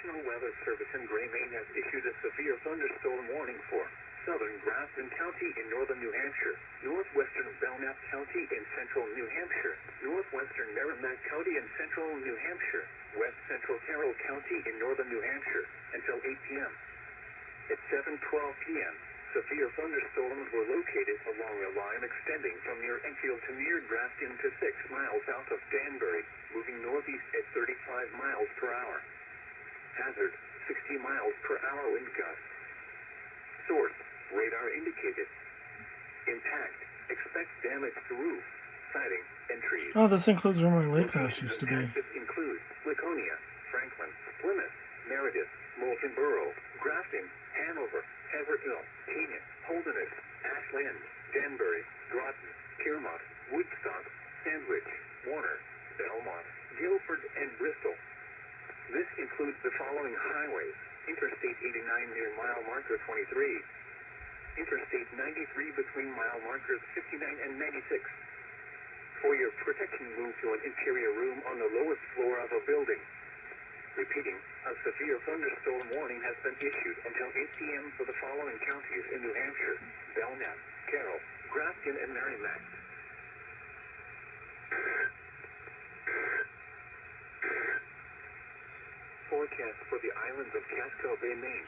National Weather Service in Gray, Maine has issued a severe thunderstorm warning for southern Grafton County in northern New Hampshire, northwestern Belknap County in central New Hampshire, northwestern Merrimack County in central New Hampshire, west central Carroll County in northern New Hampshire until 8 p.m. At 7:12 p.m., severe thunderstorms were located along a line extending from near Enfield to near Grafton to 6 miles south of Danbury, moving northeast at 35 miles per hour. Hazard, 60 miles per hour wind gusts. Source, radar indicated. Impact, expect damage to roof, siding, and trees. Oh, this includes where my lake house used to be. This includes Laconia, Franklin, Plymouth, Meredith, Moulton Borough, Grafton, Hanover, Haverhill, Canaan, Holderness, Ashland, Danbury, Groton, Piermont, Woodstock, Sandwich, Warner, Belmont, Guilford, and Bristol. This includes the following highways: Interstate 89 near mile marker 23, Interstate 93 between mile markers 59 and 96. For your protection, move to an interior room on the lowest floor of a building. Repeating, a severe thunderstorm warning has been issued until 8 p.m. for the following counties in New Hampshire: Belknap, Carroll, Grafton, and Merrimack. Forecast for the islands of Casco Bay, Maine.